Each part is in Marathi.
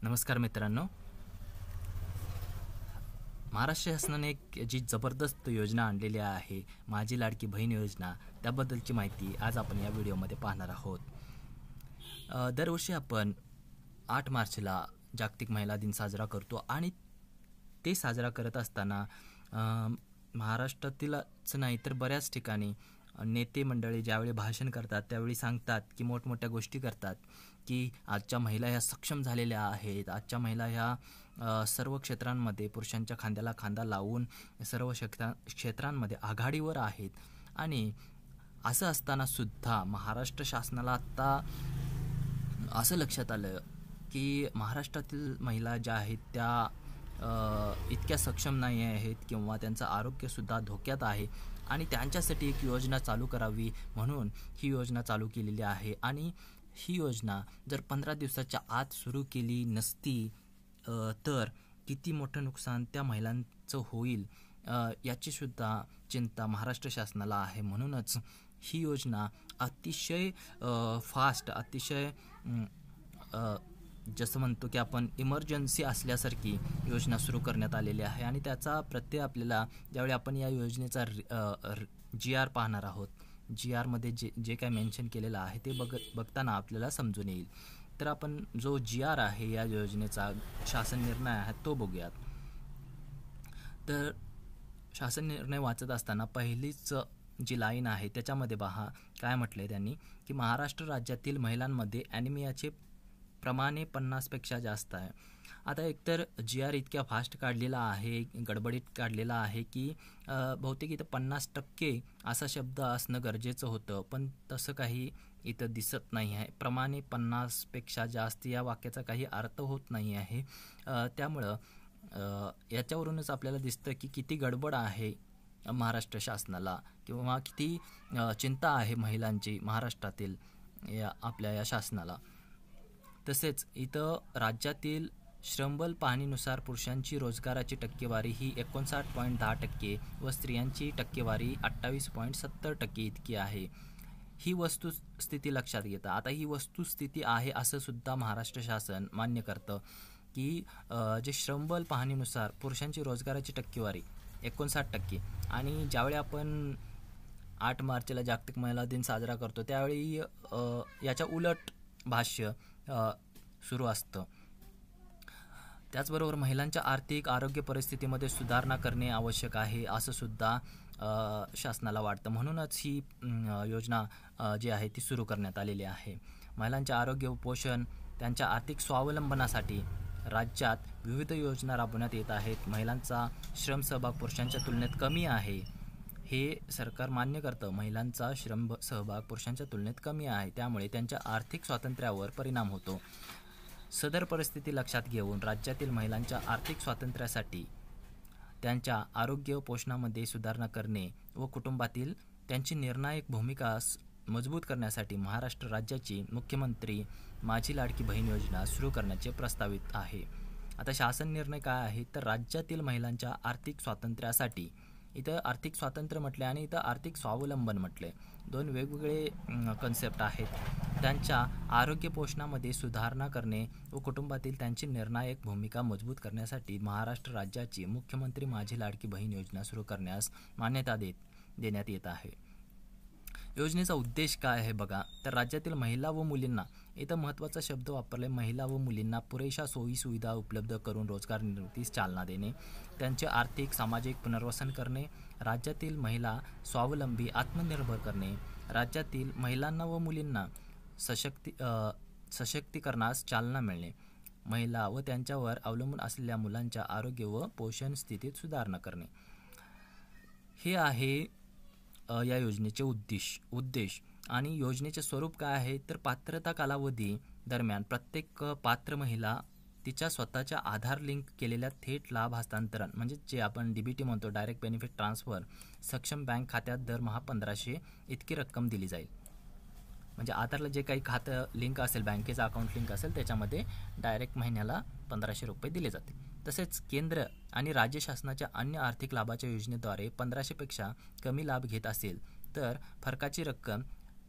नमस्कार मित्रांनो. महाराष्ट्र शासनाने एक जी जबरदस्त योजना आणलेली आहे, माझी लाडकी बहीण योजना, त्याबद्दलची माहिती आज आपण या व्हिडिओमध्ये पाहणार आहोत. दरवर्षी आपण 8 मार्चला जागतिक महिला दिन साजरा करतो आणि ते साजरा करत असताना महाराष्ट्रातीलच नाही तर बऱ्याच ठिकाणी नेते मंडळी ज्यावेळी भाषण करतात त्यावेळी सांगतात की मोठमोठ्या गोष्टी करतात की आजच्या महिला ह्या सक्षम झालेल्या आहेत, आजच्या महिला ह्या सर्व क्षेत्रांमध्ये पुरुषांच्या खांद्याला खांदा लावून सर्व क्षेत्रांमध्ये आघाडीवर आहेत. आणि असं असताना सुद्धा महाराष्ट्र शासनाला आत्ता असं लक्षात आलं की महाराष्ट्रातील महिला ज्या आहेत त्या इतक्या सक्षम नाही आहेत किंवा त्यांचं आरोग्यसुद्धा धोक्यात आहे आणि त्यांच्यासाठी एक योजना चालू करावी म्हणून ही योजना चालू केलेली आहे. आणि ही योजना जर 15 दिवसाच्या आत सुरू केली नसती तर किती मोठं नुकसान त्या महिलांचं होईल याचीसुद्धा चिंता महाराष्ट्र शासनाला आहे. म्हणूनच ही योजना अतिशय फास्ट, अतिशय जसं म्हणतो की आपण इमर्जन्सी असल्यासारखी योजना सुरू करण्यात आलेली आहे. आणि त्याचा प्रत्यय आपल्याला ज्यावेळी आपण या योजनेचा GR पाहणार आहोत, GRमध्ये जे काय मेन्शन केलेलं आहे ते बघताना आपल्याला समजून येईल. तर आपण जो GR आहे या योजनेचा शासन निर्णय आहे तो बघूयात. तर शासन निर्णय वाचत असताना पहिलीच जी लाईन आहे त्याच्यामध्ये पहा काय म्हटलंय त्यांनी की महाराष्ट्र राज्यातील महिलांमध्ये ॲनिमियाचे प्रमाणे 50पेक्षा जास्त आहे. आता एकतर GR इतक्या फास्ट काढलेला आहे, गडबडीत काढलेला आहे की बहुतेक इथं 50% असा शब्द असणं गरजेचं होतं, पण तसं काही इथं दिसत नाही आहे. प्रमाणे 50पेक्षा जास्त या वाक्याचा काही अर्थ होत नाही आहे. त्यामुळं याच्यावरूनच आपल्याला दिसतं की किती गडबड आहे महाराष्ट्र शासनाला किंवा किती चिंता आहे महिलांची महाराष्ट्रातील आपल्या या शासनाला. तसेच इथं राज्यातील श्रमबल पाहणीनुसार पुरुषांची रोजगाराची टक्केवारी ही 59.10% व स्त्रियांची टक्केवारी 28.70% इतकी आहे. ही वस्तुस्थिती लक्षात घेता आता ही वस्तुस्थिती आहे असं सुद्धा महाराष्ट्र शासन मान्य करतं की जे श्रमबल पाहणीनुसार पुरुषांची रोजगाराची टक्केवारी 59% आणि ज्यावेळी आपण 8 मार्चला जागतिक महिला दिन साजरा करतो त्यावेळी याच्या उलट भाष्य सुरू असतं. त्याचबरोबर महिलांच्या आर्थिक आरोग्य परिस्थितीमध्ये सुधारणा करणे आवश्यक आहे असं सुद्धा शासनाला वाटतं. म्हणूनच ही योजना जी आहे ती सुरू करण्यात आलेली आहे. महिलांचे आरोग्य व पोषण, त्यांच्या आर्थिक स्वावलंबनासाठी राज्यात विविध योजना राबवण्यात येत आहेत. महिलांचा श्रम सहभाग पुरुषांच्या तुलनेत कमी आहे हे सरकार मान्य करतं. महिलांचा श्रम सहभाग पुरुषांच्या तुलनेत कमी आहे, त्यामुळे त्यांच्या आर्थिक स्वातंत्र्यावर परिणाम होतो. सदर परिस्थिती लक्षात घेऊन राज्यातील महिलांच्या आर्थिक स्वातंत्र्यासाठी त्यांच्या आरोग्य पोषणामध्ये सुधारणा करणे व कुटुंबातील त्यांची निर्णायक भूमिका मजबूत करण्यासाठी महाराष्ट्र राज्याची मुख्यमंत्री माझी लाडकी बहीण योजना सुरू करण्याचे प्रस्तावित आहे. आता शासन निर्णय काय आहे तर राज्यातील महिलांच्या आर्थिक स्वातंत्र्यासाठी, इथं आर्थिक स्वातंत्र्य म्हटले आणि इथं आर्थिक स्वावलंबन म्हटले, दोन वेगवेगळे कन्सेप्ट आहेत. त्यांच्या आरोग्य पोषणामध्ये सुधारणा करणे व कुटुंबातील त्यांची निर्णायक भूमिका मजबूत करण्यासाठी महाराष्ट्र राज्याची मुख्यमंत्री माझी लाडकी बहीण योजना सुरू करण्यास मान्यता देण्यात येत आहे. योजनेचा उद्देश काय आहे बघा तर राज्यातील महिला व मुलींना, इथं महत्त्वाचा शब्द वापरले, महिला व मुलींना पुरेशा सोयीसुविधा उपलब्ध करून रोजगार निर्मितीस चालना देणे, त्यांचे आर्थिक सामाजिक पुनर्वसन करणे, राज्यातील महिला स्वावलंबी आत्मनिर्भर करणे, राज्यातील महिलांना व मुलींना सशक्तीकरणास चालना मिळणे, महिला व त्यांच्यावर अवलंबून असलेल्या मुलांच्या आरोग्य व पोषण स्थितीत सुधारणा करणे, हे आहे या योजनेचे उद्देश. आणि योजनेचे स्वरूप काय आहे तर पात्रता कालावधी दरम्यान प्रत्येक पात्र महिला तिच्या स्वतःच्या आधार लिंक केलेल्या थेट लाभ हस्तांतरण म्हणजे जे आपण DBT म्हणतो, डायरेक्ट बेनिफिट ट्रान्सफर, सक्षम बँक खात्यात दरमहा 1500 इतकी रक्कम दिली जाईल. म्हणजे आधारला जे काही खातं लिंक असेल, बँकेचं अकाउंट लिंक असेल, त्याच्यामध्ये डायरेक्ट महिन्याला 1500 रुपये दिले जातील. तसेच केंद्र आणि राज्य शासनाच्या अन्य आर्थिक लाभाच्या योजनेद्वारे 1500पेक्षा कमी लाभ घेत असेल तर फरकाची रक्कम,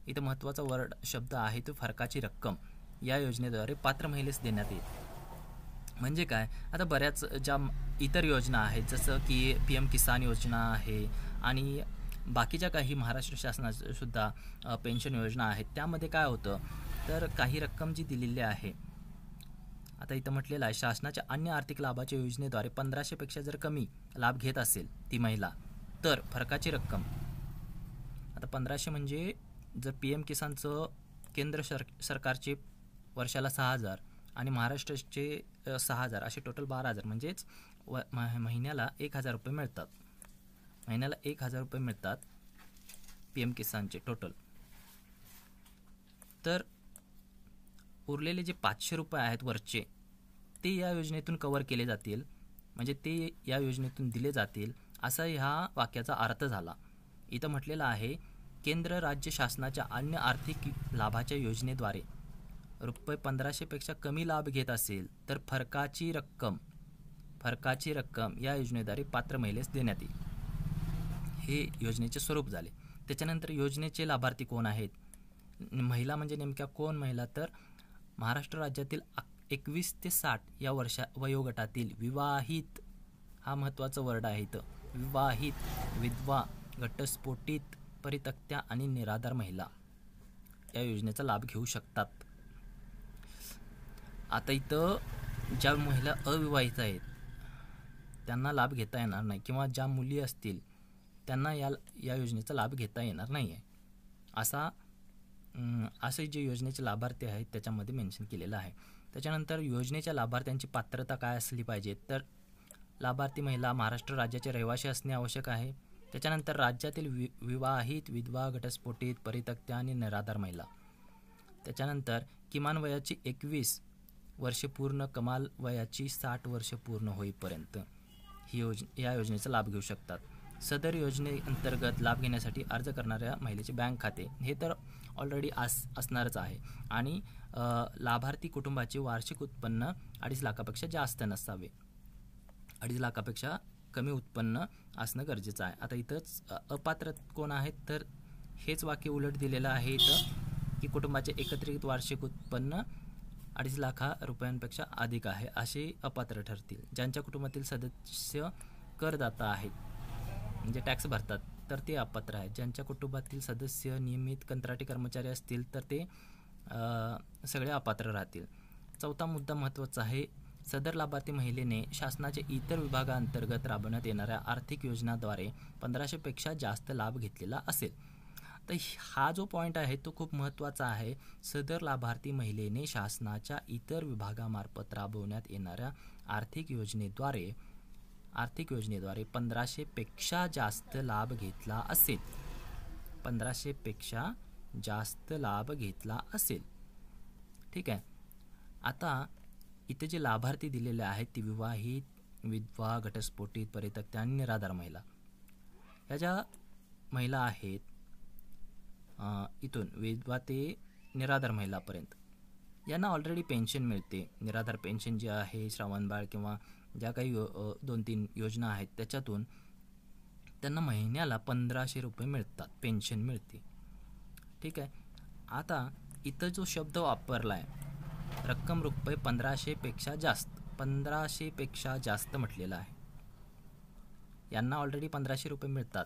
इथं महत्त्वाचा शब्द आहे तो फरकाची रक्कम, या योजनेद्वारे पात्र महिलेस देण्यात येईल. म्हणजे काय, आता बऱ्याच ज्या इतर योजना आहेत, जसं की PM किसान योजना आहे आणि बाकीच्या काही महाराष्ट्र शासनाच्या सुद्धा पेन्शन योजना आहेत. त्यामध्ये काय होतं, तर काही रक्कम जी दिलेली आहे, आता इथं म्हटलेलं आहे, शासनाच्या अन्य आर्थिक लाभाच्या योजनेद्वारे 1500पेक्षा जर कमी लाभ घेत असेल ती महिला, तर फरकाची रक्कम, आता 1500 म्हणजे जर PM किसानचं केंद्र सरकारचे वर्षाला 6000 आणि महाराष्ट्राचे 6000 असे टोटल 12000, म्हणजेच महिन्याला 1000 रुपये मिळतात. महिन्याला 1000 रुपये मिळतात PM किसानचे टोटल. तर उरलेले जे 500 रुपये आहेत वरचे, ते या योजनेतून कव्हर केले जातील, म्हणजे ते या योजनेतून दिले जातील, असा ह्या वाक्याचा अर्थ झाला. इथं म्हटलेलं आहे, केंद्र राज्य शासनाच्या अन्य आर्थिक लाभाच्या योजनेद्वारे रुपये 1500पेक्षा कमी लाभ घेत असेल तर फरकाची रक्कम या योजनेद्वारे पात्र महिलेस देण्यात येईल. हे योजनेचे स्वरूप झाले. त्याच्यानंतर योजनेचे लाभार्थी कोण आहेत, महिला म्हणजे नेमक्या कोण महिला, तर महाराष्ट्र राज्यातील 21 ते 60 या वयोगटातील विवाहित, हा महत्त्वाचा वर्ड आहे इथं, विवाहित, विधवा, घटस्फोटित, परित्यक्त्या आणि निराधार महिला या योजनेचा लाभ घेऊ शकतात. आता इथं ज्या महिला अविवाहित आहेत त्यांना लाभ घेता येणार नाही, किंवा ज्या मुली असतील त्यांना या योजनेचा लाभ घेता येणार नाही आहे, असे जे योजनेचे लाभार्थी आहेत त्याच्यामध्ये मेन्शन केलेलं आहे. त्याच्यानंतर योजनेच्या लाभार्थ्यांची पात्रता काय असली पाहिजे, तर लाभार्थी महिला महाराष्ट्र राज्याचे रहिवासी असणे आवश्यक आहे. त्याच्यानंतर राज्यातील विवाहित, विधवा, घटस्फोटित, परित्यक्त्या आणि निराधार महिला. त्याच्यानंतर किमान वयाची 21 वर्षे पूर्ण, कमाल वयाची 60 वर्षे पूर्ण होईपर्यंत या योजनेचा लाभ घेऊ शकतात. सदर योजनेअंतर्गत लाभ घेण्यासाठी अर्ज करणाऱ्या महिलेचे बँक खाते हे तर ऑलरेडी असणारच आहे, आणि लाभार्थी कुटुंबाचे वार्षिक उत्पन्न 2.5 लाखापेक्षा जास्त नसावे. 2.5 लाखापेक्षा कमी उत्पन्न असणं गरजेचं आहे. आता इथंच अपात्र कोण आहेत, तर हेच वाक्य उलट दिलेलं आहे इथं, की कुटुंबाचे एकत्रित वार्षिक उत्पन्न 2.5 लाख रुपयांपेक्षा अधिक आहे असे अपात्र ठरतील. ज्यांच्या कुटुंबातील सदस्य करदाता आहेत, म्हणजे टॅक्स भरतात, तर ते अपात्र आहेत. ज्यांच्या कुटुंबातील सदस्य नियमित कंत्राटी कर्मचारी असतील तर ते सगळे अपात्र राहतील. चौथा मुद्दा महत्त्वाचा आहे, सदर लाभार्थी महिलेने शासनाच्या इतर विभागांतर्गत राबवण्यात येणाऱ्या आर्थिक योजनाद्वारे 1500पेक्षा जास्त लाभ घेतलेला असेल. तर हा जो पॉईंट आहे तो खूप महत्त्वाचा आहे. सदर लाभार्थी महिलेने शासनाच्या इतर विभागामार्फत राबवण्यात येणाऱ्या आर्थिक योजनेद्वारे 1500पेक्षा जास्त लाभ घेतला असेल. 1500पेक्षा जास्त लाभ घेतला असेल. ठीक आहे. आता इथे जे लाभार्थी दिलेले आहेत ती विवाहित, विधवा, घटस्फोटित, परित्यक्त्या आणि निराधार महिला. ह्या ज्या महिला आहेत, इथून विधवा ते निराधार महिलापर्यंत, यांना ऑलरेडी पेन्शन मिळते. निराधार पेन्शन जी आहे, श्रावणबाळ किंवा ज्या काही 2-3 योजना आहेत त्याच्यातून त्यांना महिन्याला 1500 रुपये मिळतात, पेन्शन मिळते. ठीक आहे. आता इथं जो शब्द वापरला आहे, रक्कम रुपये 1500पेक्षा जास्त, 1500पेक्षा जास्त म्हटलेलं आहे. यांना ऑलरेडी 1500 रुपये मिळतात,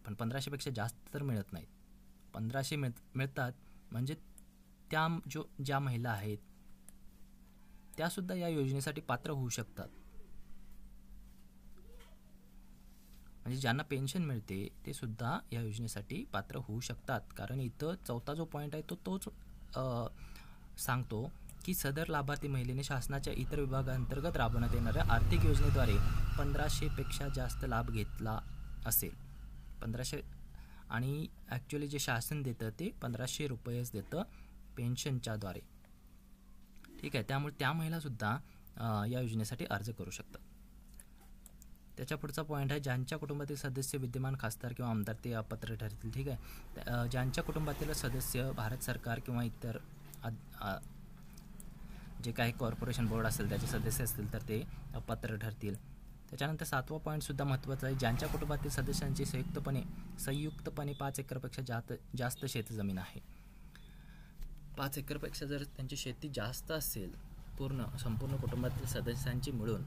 पण 1500पेक्षा जास्त तर मिळत नाहीत. 1500 मिळतात म्हणजे ज्या महिला आहेत त्यासुद्धा या योजनेसाठी पात्र होऊ शकतात. म्हणजे ज्यांना पेन्शन मिळते ते सुद्धा या योजनेसाठी पात्र होऊ शकतात. कारण इथं चौथा जो पॉईंट आहे तोच सांगतो की सदर लाभार्थी महिलेने शासनाच्या इतर विभागांतर्गत राबवण्यात येणाऱ्या आर्थिक योजनेद्वारे 1500पेक्षा जास्त लाभ घेतला असेल. 1500, आणि ॲक्च्युली जे शासन देतं ते 1500 रुपयेच देतं पेन्शनच्या द्वारे. ठीक आहे. त्यामुळे त्या महिलासुद्धा या योजनेसाठी अर्ज करू शकतात. त्याच्या पुढचा पॉईंट आहे, ज्यांच्या कुटुंबातील सदस्य विद्यमान खासदार किंवा आमदार ते अपात्र ठरतील. ठीक आहे. ज्यांच्या कुटुंबातील सदस्य भारत सरकार किंवा इतर जे काही कॉर्पोरेशन बोर्ड असेल त्याचे सदस्य असतील तर ते अपात्र ठरतील. त्याच्यानंतर 7वा पॉईंटसुद्धा महत्त्वाचा आहे, ज्यांच्या कुटुंबातील सदस्यांची संयुक्तपणे 5 एकरपेक्षा जास्त शेतजमीन आहे. 5 एकरपेक्षा जर त्यांची शेती जास्त असेल संपूर्ण कुटुंबातील सदस्यांची मिळून,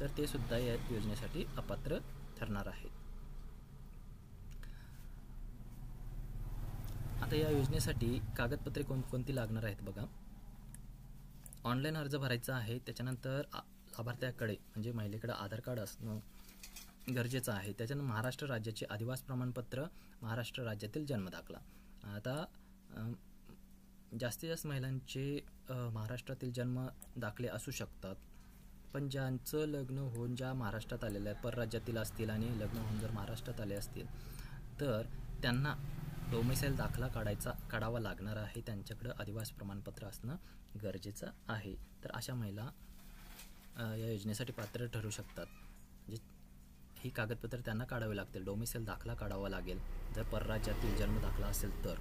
तर ते सुद्धा या योजनेसाठी अपात्र ठरणार आहेत. आता या योजनेसाठी कागदपत्रे कोणकोणती लागणार आहेत बघा. ऑनलाईन अर्ज भरायचा आहे. त्याच्यानंतर लाभार्थ्याकडे म्हणजे महिलेकडे आधार कार्ड असणं गरजेचं आहे. त्याच्यानंतर महाराष्ट्र राज्याचे अधिवास प्रमाणपत्र, महाराष्ट्र राज्यातील जन्मदाखला. आता जास्तीत जास्त महिलांचे महाराष्ट्रातील जन्म दाखले असू शकतात, पण ज्यांचं लग्न होऊन ज्या महाराष्ट्रात आलेलं आहे, परराज्यातील असतील आणि लग्न होऊन जर महाराष्ट्रात आले असतील, तर त्यांना डोमिसाईल दाखला काढावा लागणार आहे. त्यांच्याकडं अधिवास प्रमाणपत्र असणं गरजेचं आहे. तर अशा महिला या योजनेसाठी पात्र ठरू शकतात. म्हणजे ही कागदपत्र त्यांना काढावी लागतील. डोमिसाईल दाखला काढावा लागेल जर परराज्यातील जन्म दाखला असेल तर.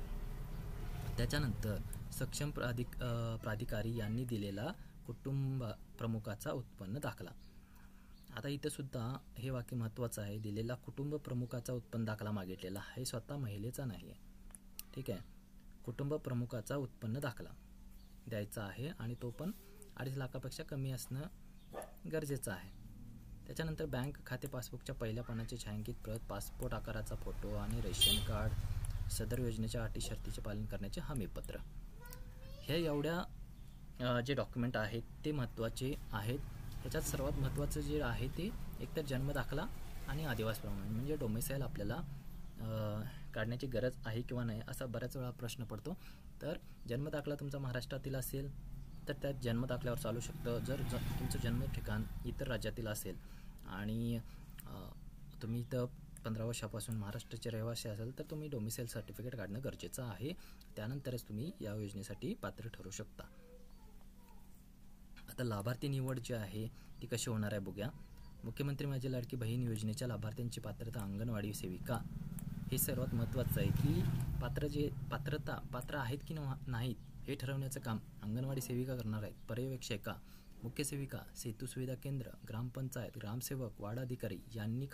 त्याच्यानंतर सक्षम प्राधिकारी यांनी दिलेला कुटुंब प्रमुखाचा उत्पन्न दाखला. आता इथं सुद्धा हे वाक्य महत्त्वाचं आहे. दिलेला कुटुंब प्रमुखाचा उत्पन्न दाखला मागितलेला आहे, स्वतः महिलेचा नाही आहे. ठीक आहे. कुटुंब प्रमुखाचा उत्पन्न दाखला द्यायचा आहे आणि तो पण 2.5 लाखापेक्षा कमी असणं गरजेचं आहे. त्याच्यानंतर बँक खाते पासबुकच्या पहिल्या पानाची छायांकित प्रत, पासपोर्ट आकाराचा फोटो आणि रेशन कार्ड, सदर योजनेच्या अटी शर्तीचे पालन करण्याचे हमीपत्र. हे एवढ्या जे डॉक्युमेंट आहेत ते महत्त्वाचे आहेत. ह्याच्यात सर्वात महत्त्वाचं जे आहे ते एकतर जन्मदाखला आणि अधिवास प्रमाण म्हणजे डोमिसाईल आपल्याला काढण्याची गरज आहे किंवा नाही असा बऱ्याच वेळा प्रश्न पडतो. तर जन्मदाखला तुमचा महाराष्ट्रातील असेल तर त्या जन्मदाखल्यावर चालू शकतं. जर तुमचं जन्म ठिकाण इतर राज्यातील असेल आणि तुम्ही इथं 15 वर्षापासून महाराष्ट्राचे रहिवासी असेल तर तुम्ही डोमिसाईल सर्टिफिकेट काढणं गरजेचं आहे. त्यानंतरच तुम्ही या योजनेसाठी पात्र ठरू शकता. आता लाभार्थी निवड जी आहे ती कशी होणार आहे बघूया. मुख्यमंत्री माझी लाडकी बहीण योजनेच्या लाभार्थ्यांची पात्रता अंगणवाडी सेविका. हे सर्वात महत्त्वाचं आहे की पात्र आहेत की नाहीत हे ठरवण्याचं काम अंगणवाडी सेविका करणार आहेत. पर्यवेक्षिका, मुख्य सेविका, सेतू सुविधा केंद्र, ग्रामपंचायत, ग्रामसेवक, वार्ड अधिकारी यांनी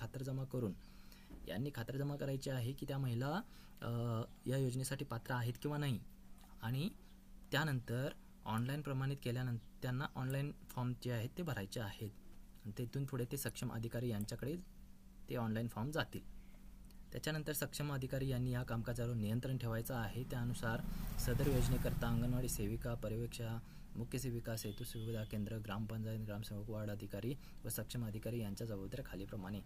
खातरजमा करायची आहे की त्या महिला या योजनेसाठी पात्र आहेत किंवा नाही. आणि त्यानंतर ऑनलाईन प्रमाणित केल्यानंतर त्यांना ऑनलाईन फॉर्म जे आहेत ते भरायचे आहेत. आणि तिथून पुढे ते सक्षम अधिकारी यांच्याकडे ते ऑनलाईन फॉर्म जातील. त्याच्यानंतर सक्षम अधिकारी यांनी या कामकाजावर नियंत्रण ठेवायचं आहे. त्यानुसार सदर योजनेकरता अंगणवाडी सेविका, पर्यवेक्षिका, मुख्य सेविका, सेतू सुविधा केंद्र, ग्रामपंचायत, ग्रामसेवक, वार्ड अधिकारी व सक्षम अधिकारी यांच्या जबाबदाऱ्या खालीप्रमाणे.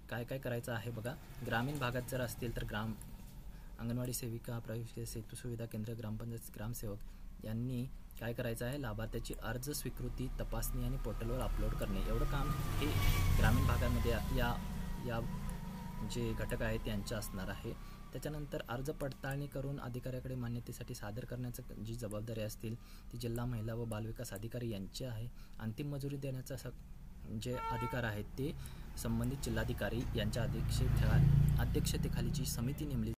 काय काय करायचं आहे बघा. ग्रामीण भागात जर असतील तर अंगणवाडी सेविका, पर्यवेक्षिका, सेतू सुविधा केंद्र, ग्रामपंचायत, ग्रामसेवक यांनी काय करायचं आहे, लाभार्थ्याची अर्ज स्वीकृती, तपासणी आणि पोर्टलवर अपलोड करणे एवढं काम हे ग्रामीण भागामध्ये या जे घटक आहेत त्यांचे असणार आहे. त्याच्यानंतर अर्ज पडताळणी करून अधिकाऱ्याकडे मान्यतेसाठी सादर करण्याचं जी जबाबदारी असतील ती जिल्हा महिला व बालविकास अधिकारी यांची आहे. अंतिम मंजुरी देण्याचा जे अधिकार आहेत ते संबंधित जिल्हाधिकारी यांच्या अध्यक्षतेखाली जी समिती नेमली